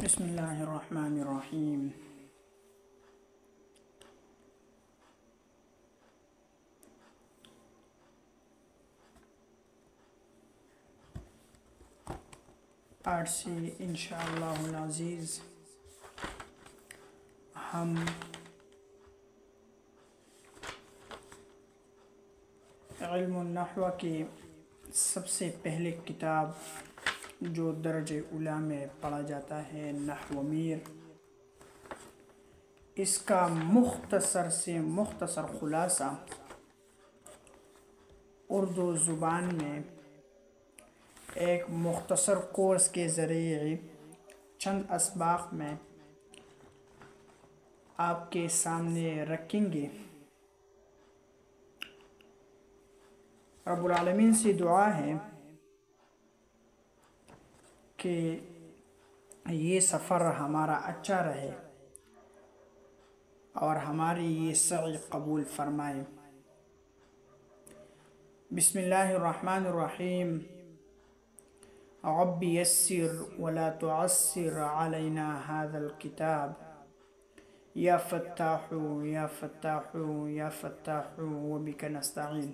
بسم اللہ الرحمن الرحیم۔ آج سے انشاءاللہ العزیز ہم علم النحو کی سب سے پہلے کتاب جو درجہ اولیٰ میں پڑھا جاتا ہے نحو میر، اس کا مختصر سے مختصر خلاصہ اردو زبان میں ایک مختصر کورس کے ذریعے چند اسباق میں آپ کے سامنے رکھیں گے۔ رب العالمین سے دعا ہے کہ یہ سفر ہمارا اچھا رہے اور ہماری یہ سعی قبول فرمائے۔ بسم اللہ الرحمن الرحیم۔ رب یسر ولا تعسر علینا هذا الكتاب یا فتاح یا فتاح یا فتاح وبک نستعین۔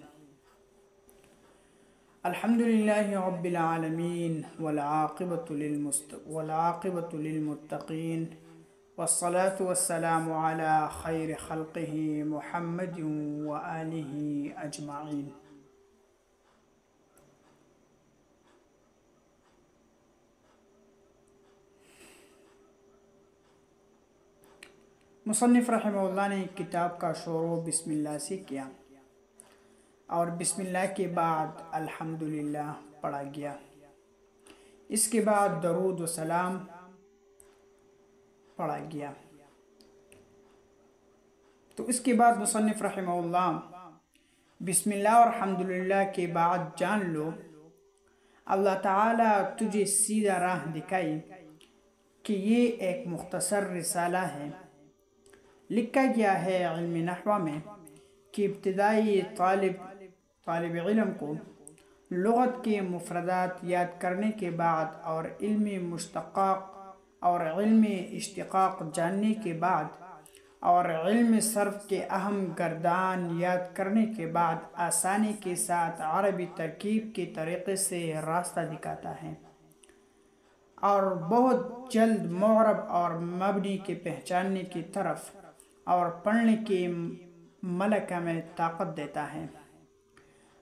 الحمد للہ رب العالمین والعاقبۃ للمتقین والصلاة والسلام علی خیر خلقہ محمد وآلہ اجمعین۔ مصنف رحمہ اللہ نے کتاب کا شروع بسم اللہ سے کیا اور بسم اللہ کے بعد الحمدللہ پڑھا گیا۔ اس کے بعد درود و سلام پڑھا گیا۔ تو اس کے بعد مصنف رحمہ اللہ بسم اللہ اور الحمدللہ کے بعد جان لو اللہ تعالیٰ تجھے سیدھا راہ دکھائی کہ یہ ایک مختصر رسالہ ہے۔ لکھا گیا ہے علم نحو میں کہ ابتدائی طالب علم کو لغت کے مفردات یاد کرنے کے بعد اور علمی مشتقات اور علم اشتقاق جاننے کے بعد اور علم صرف کے اہم گردان یاد کرنے کے بعد آسانی کے ساتھ عربی ترکیب کے طریقے سے راستہ دکھاتا ہے اور بہت جلد معرب اور مبنی کے پہچاننے کی طرف اور پڑھنے کی ملکہ میں طاقت دیتا ہے،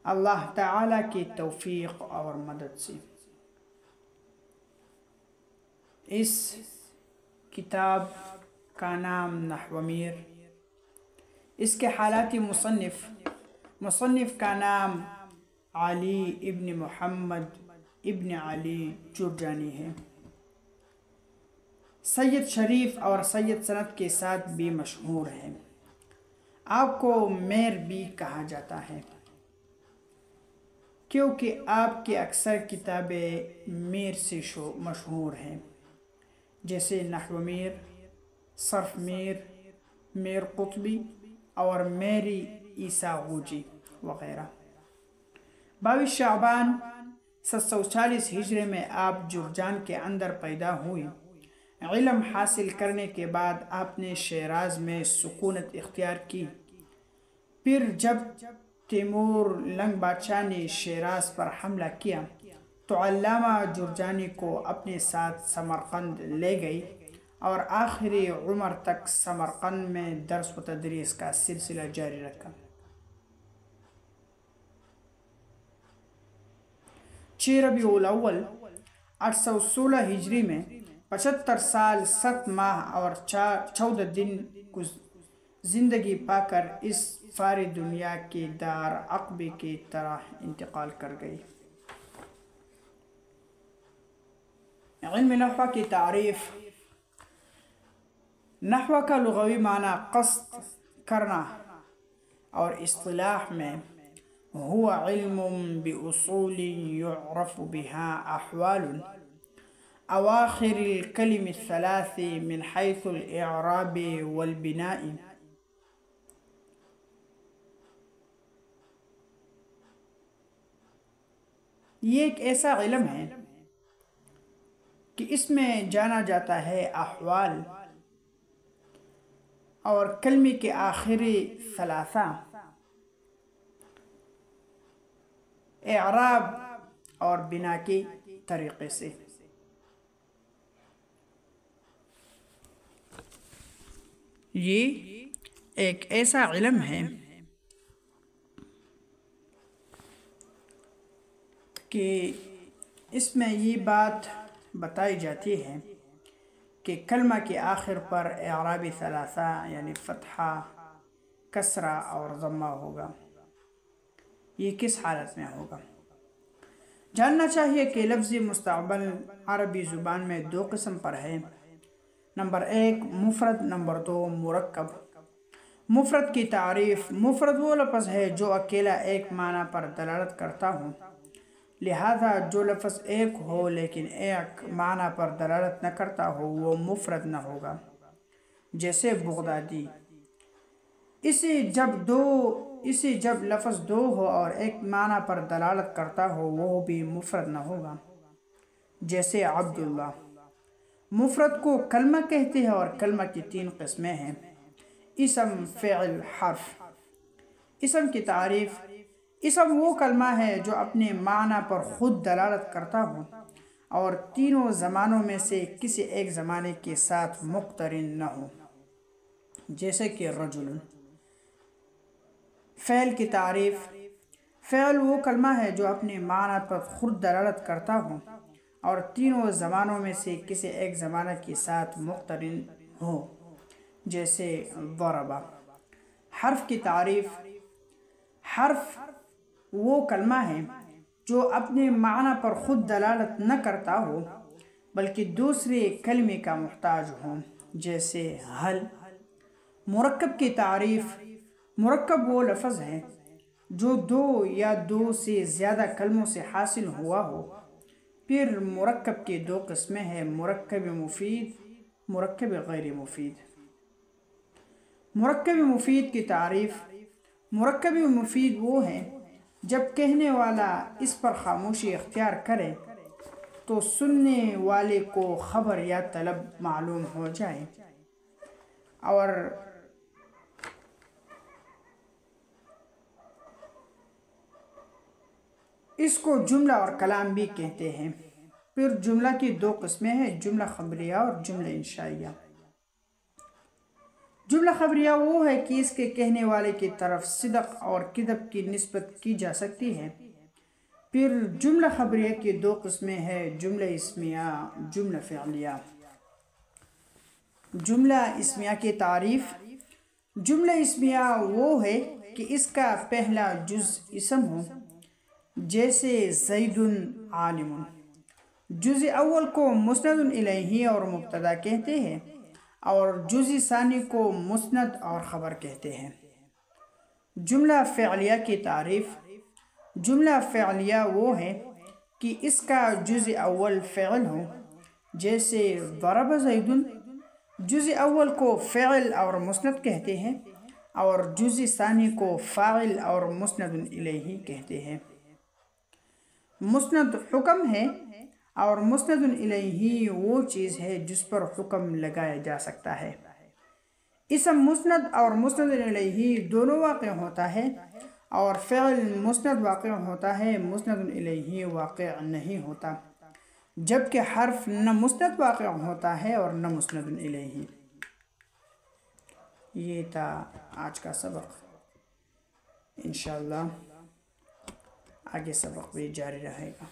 اللہ تعالیٰ کی توفیق اور مدد سے۔ اس کتاب کا نام نحو میر۔ اس کے حالاتی مصنف کا نام علی ابن محمد ابن علی جرجانی ہے۔ سید شریف اور سید سند کے ساتھ بھی مشہور ہے۔ آپ کو میر بھی کہا جاتا ہے کیونکہ آپ کی اکثر کتابیں میر سے مشہور ہیں، جیسے نحو میر، صرف میر، میر قطبی اور میری عیسیٰ غوجی وغیرہ۔ 22 شعبان 740 ہجری میں آپ جرجان کے اندر پیدا ہوئے۔ علم حاصل کرنے کے بعد آپ نے شیراز میں سکونت اختیار کی۔ پھر جب تیمور لنگ بادشاہ نے شیراز پر حملہ کیا تو علامہ جرجانی کو اپنے ساتھ سمرقند لے گئی اور آخری عمر تک سمرقند میں درس و تدریس کا سلسلہ جاری رکھا۔ 6 ربیع الاول 816 ہجری میں 75 سال 7 ماہ اور 14 دن زندگی پا کر اس فانی دنیا کے دار عقبے کی طرح انتقال کر گئی۔ علم نحو کی تعریف۔ نحو کا لغوی معنی قصد کرنا اور اصطلاح میں هو علم بأصول يعرف بها أحوال أواخر الكلم الثلاث من حيث الإعراب والبناء۔ یہ ایک ایسا علم ہے کہ اس میں جانا جاتا ہے احوال اور کلمے کے آخری ثلاثہ اعراب اور بنا کے طریقے سے۔ یہ ایک ایسا علم ہے کہ اس میں یہ بات بتائی جاتی ہے کہ کلمہ کے آخر پر اعرابی ثلاثہ یعنی فتحہ، کسرہ اور ضمہ ہوگا۔ یہ کس حالت میں ہوگا؟ جاننا چاہیے کہ لفظ مستقبل عربی زبان میں دو قسم پر ہے۔ نمبر 1 مفرد، نمبر 2 مرکب۔ مفرد کی تعریف: مفرد وہ لفظ ہے جو اکیلا ایک معنی پر دلالت کرتا ہو، لہذا جو لفظ ایک ہو لیکن ایک معنی پر دلالت نہ کرتا ہو وہ مفرد نہ ہوگا، جیسے بغدادی۔ اسی جب لفظ دو ہو اور ایک معنی پر دلالت کرتا ہو وہ بھی مفرد نہ ہوگا، جیسے عبداللہ۔ مفرد کو کلمہ کہتے ہیں اور کلمہ کی 3 قسمیں ہیں: اسم، فعل، حرف۔ اسم کی تعریف: اسم وہ کلمہ ہے جو اپنے معنی پر خود دلالت کرتا ہو اور تینوں زمانوں میں سے کسی ایک زمانے کے ساتھ مقترن نہ ہو، جیسے کہ رجل۔ فعل کی تعریف: فعل وہ کلمہ ہے جو اپنے معنی پر خود دلالت کرتا ہو اور تینوں زمانوں میں سے کسی ایک زمانہ کے ساتھ مقترن ہو، جیسے ضرب۔ حرف کی تعریف: حرف وہ کلمہ ہے جو اپنے معنی پر خود دلالت نہ کرتا ہو بلکہ دوسرے کلمے کا محتاج ہو، جیسے حل۔ مرکب کی تعریف: مرکب وہ لفظ ہے جو 2 یا 2 سے زیادہ کلموں سے حاصل ہوا ہو۔ پھر مرکب کی 2 قسمیں ہیں: مرکب مفید، مرکب غیر مفید۔ مرکب مفید کی تعریف: مرکب مفید وہ ہے جب کہنے والا اس پر خاموشی اختیار کرے تو سننے والے کو خبر یا طلب معلوم ہو جائے، اور اس کو جملہ اور کلام بھی کہتے ہیں۔ پھر جملہ کی 2 قسمیں ہیں: جملہ خبریہ اور جملہ انشائیہ۔ جملہ خبریہ وہ ہے کہ اس کے کہنے والے کی طرف صدق اور کذب کی نسبت کی جا سکتی ہے۔ پھر جملہ خبریہ کی 2 قسمیں ہیں: جملہ اسمیہ، جملہ فعلیہ۔ جملہ اسمیہ کی تعریف: جملہ اسمیہ وہ ہے کہ اس کا پہلا جز اسم ہو، جیسے زید عالم۔ جز اول کو مسند الیہ اور مبتدا کہتے ہیں اور جز ثانی کو مسند اور خبر کہتے ہیں۔ جملہ فعلیہ کی تعریف: جملہ فعلیہ وہ ہے کہ اس کا جز اول فعل ہو، جیسے ضرب زید۔ جز اول کو فعل اور مسند کہتے ہیں اور جز ثانی کو فاعل اور مسند الیہ کہتے ہیں۔ مسند حکم ہے اور مسند الیہ وہ چیز ہے جس پر حکم لگایا جا سکتا ہے۔ اسم مسند اور مسند الیہ دونوں واقع ہوتا ہے اور فعل مسند واقع ہوتا ہے، مسند الیہ واقع نہیں ہوتا، جبکہ حرف نہ مسند واقع ہوتا ہے اور نہ مسند الیہ۔ یہ تھا آج کا سبق۔ انشاءاللہ آگے سبق بھی جاری رہے گا۔